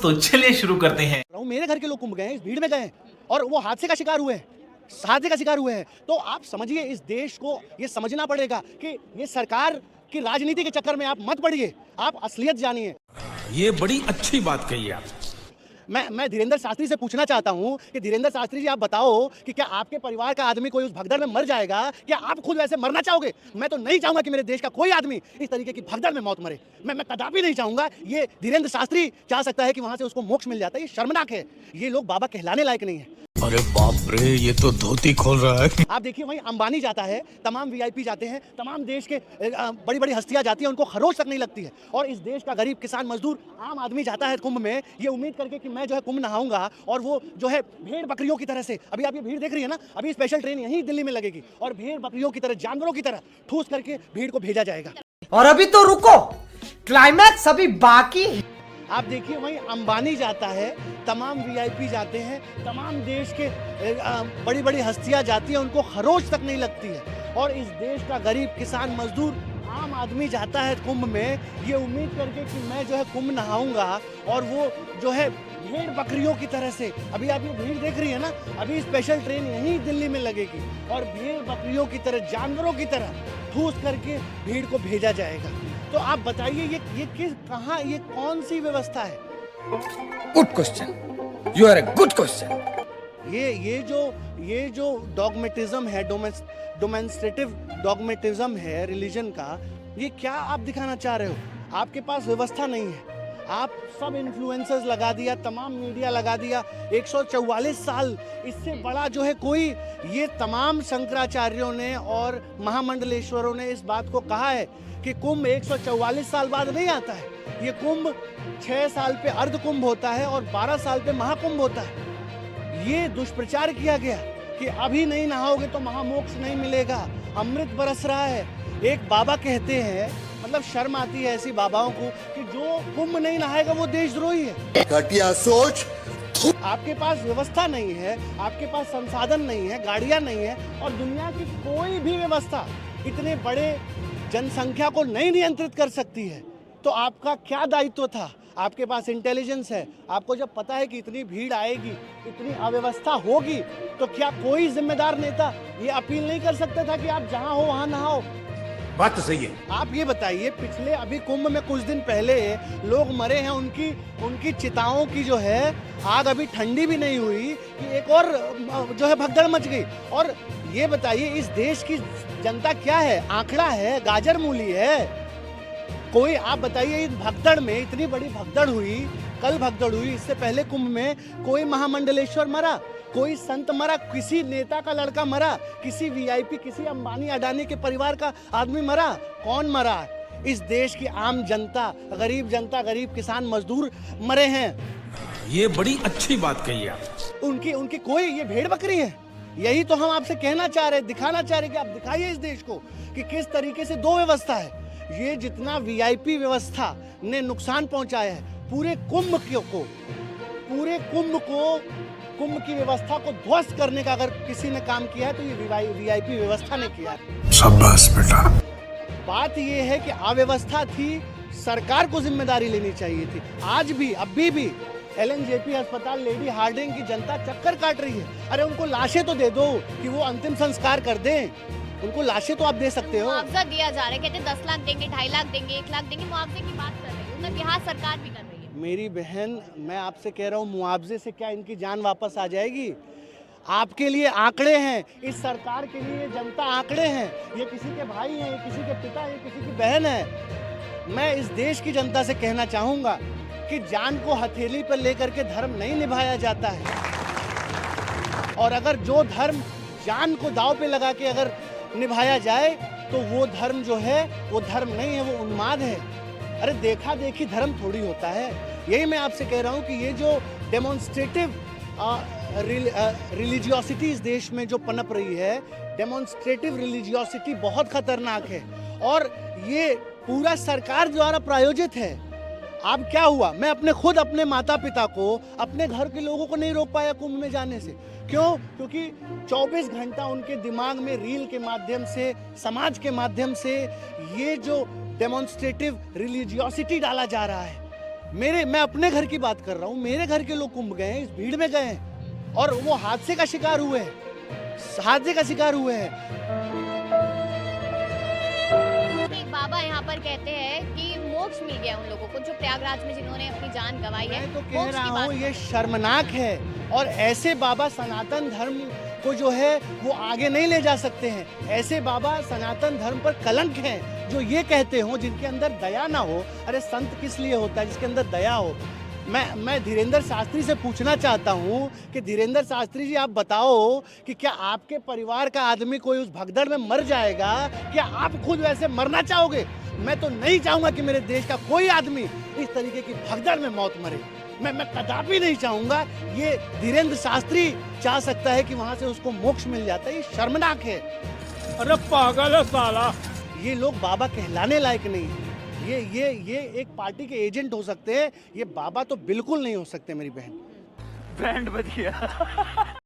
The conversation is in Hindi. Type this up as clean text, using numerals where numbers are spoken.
तो चलिए शुरू करते हैं। मेरे घर के लोग कुंभ गए हैं, इस भीड़ में गए हैं और वो हादसे का शिकार हुए हैं, हादसे का शिकार हुए हैं। तो आप समझिए, इस देश को ये समझना पड़ेगा कि ये सरकार की राजनीति के चक्कर में आप मत पड़िए, आप असलियत जानिए। ये बड़ी अच्छी बात कही आप। मैं धीरेंद्र शास्त्री से पूछना चाहता हूं कि धीरेंद्र शास्त्री जी, आप बताओ कि क्या आपके परिवार का आदमी कोई उस भगदड़ में मर जाएगा? क्या आप खुद वैसे मरना चाहोगे? मैं तो नहीं चाहूंगा कि मेरे देश का कोई आदमी इस तरीके की भगदड़ में मौत मरे। मैं कदापि नहीं चाहूंगा। ये धीरेंद्र शास्त्री चाह सकता है कि वहां से उसको मोक्ष मिल जाता है। ये शर्मनाक है। ये लोग बाबा कहलाने लायक नहीं है। अरे बाप रे, ये तो धोती खोल रहा है। आप देखिए, वहीं अंबानी जाता है, तमाम वीआईपी जाते हैं, तमाम देश के बड़ी बड़ी हस्तियां जाती हैं, उनको खरोच तक नहीं लगती है। और इस देश का गरीब किसान मजदूर आम आदमी जाता है कुंभ में ये उम्मीद करके कि मैं जो है कुंभ नहाऊंगा और वो जो है भेड़ बकरियों की तरह से, अभी आप ये भीड़ देख रही है ना, अभी स्पेशल ट्रेन यहीं दिल्ली में लगेगी और भेड़ बकरियों की तरह, जानवरों की तरह ठूस करके भीड़ को भेजा जाएगा। और अभी तो रुको, क्लाइमैक्स अभी बाकी है। आप देखिए, वहीं अंबानी जाता है, तमाम वीआईपी जाते हैं, तमाम देश के बड़ी बड़ी हस्तियां जाती हैं, उनको खरोच तक नहीं लगती है। और इस देश का गरीब किसान मजदूर आम आदमी जाता है कुंभ में ये उम्मीद करके कि मैं जो है कुंभ नहाऊंगा और वो जो है भेड़ बकरियों की तरह से, अभी आप ये भीड़ देख रही है ना, अभी स्पेशल ट्रेन यहीं दिल्ली में लगेगी और भेड़ बकरियों की तरह, जानवरों की तरह ठूस करके भीड़ को भेजा जाएगा। तो आप बताइए, ये किस, कहाँ, ये कौन सी व्यवस्था है? Good question, you are a good question. ये जो डॉगमेटिज्म है, डोमेंस्ट्रेटिव डॉगमेटिज्म है रिलीजन का, ये क्या आप दिखाना चाह रहे हो? आपके पास व्यवस्था नहीं है, आप सब इन्फ्लुएंसर्स लगा दिया, तमाम मीडिया लगा दिया, 144 साल, इससे बड़ा जो है कोई, ये तमाम शंकराचार्यों ने और महामंडलेश्वरों ने इस बात को कहा है कि कुंभ 144 साल बाद नहीं आता है। ये कुंभ 6 साल पे अर्ध कुंभ होता है और 12 साल पे महाकुंभ होता है। ये दुष्प्रचार किया गया कि अभी नहीं नहाओगे तो महामोक्ष नहीं मिलेगा, अमृत बरस रहा है। एक बाबा कहते हैं, मतलब शर्म आती है ऐसी बाबाओं को, कि जो कुंभ नहीं नहाएगा वो देशद्रोही है। घटिया सोच। आपके पास व्यवस्था नहीं है, आपके पास संसाधन नहीं है, गाड़ियां नहीं है और दुनिया की कोई भी व्यवस्था इतने बड़े जनसंख्या को नहीं नियंत्रित कर सकती है। तो आपका क्या दायित्व था? आपके पास इंटेलिजेंस है, आपको जब पता है कि इतनी भीड़ आएगी, इतनी अव्यवस्था होगी, तो क्या कोई जिम्मेदार नेता ये अपील नहीं कर सकता था कि आप जहां हो वहां नहाओ? बात तो सही है। आप ये बताइए, पिछले अभी कुंभ में कुछ दिन पहले लोग मरे हैं, उनकी चिताओं की जो है आग अभी ठंडी भी नहीं हुई कि एक और जो है भगदड़ मच गई। और ये बताइए, इस देश की जनता क्या है? आंकड़ा है, गाजर मूली है कोई? आप बताइए, इस भगदड़ में, इतनी बड़ी भगदड़ हुई, कल भगदड़ हुई, इससे पहले कुंभ में कोई महामंडलेश्वर मरा, कोई संत मरा, किसी नेता का लड़का मरा, किसी वीआईपी, किसी अंबानी अडानी के परिवार का आदमी मरा? कौन मरा? इस देश की आम जनता, गरीब किसान मजदूर मरे हैं। ये बड़ी अच्छी बात कही आप। उनकी कोई, ये भेड़ बकरी है। यही तो हम आपसे कहना चाह रहे, दिखाना चाह रहे कि आप दिखाइए इस देश को कि किस तरीके से दो व्यवस्था है। ये जितना वीआईपी व्यवस्था ने नुकसान पहुंचाया है पूरे कुंभ को, कुंभ की व्यवस्था को ध्वस्त करने का अगर किसी ने काम किया है तो ये वीआईपी व्यवस्था ने किया है। शाबाश बेटा। बात ये है कि अव्यवस्था थी, सरकार को जिम्मेदारी लेनी चाहिए थी। आज भी, अभी भी एलएनजेपी अस्पताल लेडी हार्डिंग की जनता चक्कर काट रही है। अरे उनको लाशें तो दे दो कि वो अंतिम संस्कार कर दें, उनको लाशें तो आप दे सकते हो। मुआवजा दिया जा रहा है, कहते हैं 10 लाख देंगे, 2.5 लाख देंगे, 1 लाख देंगे, मुआवजे की बात कर रही है। उत्तर बिहार सरकार भी कर रही है। मेरी बहन, मैं आपसे कह रहा हूँ, मुआवजे से क्या इनकी जान वापस आ जाएगी? आपके लिए आंकड़े हैं, इस सरकार के लिए जनता आंकड़े हैं। ये किसी के भाई हैं, ये किसी के पिता हैं, ये किसी की बहन है। मैं इस देश की जनता से कहना चाहूँगा कि जान को हथेली पर लेकर के धर्म नहीं निभाया जाता है। और अगर जो धर्म जान को दांव पे लगा के अगर निभाया जाए तो वो धर्म जो है वो धर्म नहीं है, वो उन्माद है। अरे देखा देखी धर्म थोड़ी होता है। यही मैं आपसे कह रहा हूँ कि ये जो डेमोन्स्ट्रेटिव रिलीजियोसिटी इस देश में जो पनप रही है, डेमोन्स्ट्रेटिव रिलीजियोसिटी बहुत खतरनाक है और ये पूरा सरकार द्वारा प्रायोजित है। अब क्या हुआ, मैं अपने माता पिता को, अपने घर के लोगों को नहीं रोक पाया कुंभ में जाने से। क्यों? क्योंकि 24 घंटा उनके दिमाग में रील के माध्यम से, समाज के माध्यम से ये जो डेमोन्स्ट्रेटिव रिलीजियोसिटी डाला जा रहा है, मैं अपने घर की बात कर रहा हूँ, मेरे घर के लोग कुंभ गए हैं, इस भीड़ में गए हैं और वो हादसे का शिकार हुए हैं, हादसे का शिकार हुए हैं। एक बाबा यहाँ पर कहते हैं कि मोक्ष मिल गया उन लोगों को जो प्रयागराज में जिन्होंने अपनी जान गंवाई है। मैं तो कह मोक्ष की रहा बात हूँ ये शर्मनाक है और ऐसे बाबा सनातन धर्म को जो है वो आगे नहीं ले जा सकते हैं। ऐसे बाबा सनातन धर्म पर कलंक हैं जो ये कहते हो जिनके अंदर दया ना हो। अरे संत किस लिए होता है? जिसके अंदर दया हो। मैं धीरेंद्र शास्त्री से पूछना चाहता हूँ कि धीरेंद्र शास्त्री जी आप बताओ कि क्या आपके परिवार का आदमी कोई उस भगदड़ में मर जाएगा? क्या आप खुद वैसे मरना चाहोगे? मैं तो नहीं चाहूंगा कि मेरे देश का कोई आदमी इस तरीके की भगदड़ में मौत मरे। मैं कदापि नहीं चाहूंगा। ये धीरेंद्र शास्त्री चाह सकता है कि वहां से उसको मोक्ष मिल जाता है। ये शर्मनाक है। अरे पागल है साला। ये लोग बाबा कहलाने लायक नहीं है। ये एक पार्टी के एजेंट हो सकते हैं, ये बाबा तो बिल्कुल नहीं हो सकते मेरी बहन। बैंड बज गया।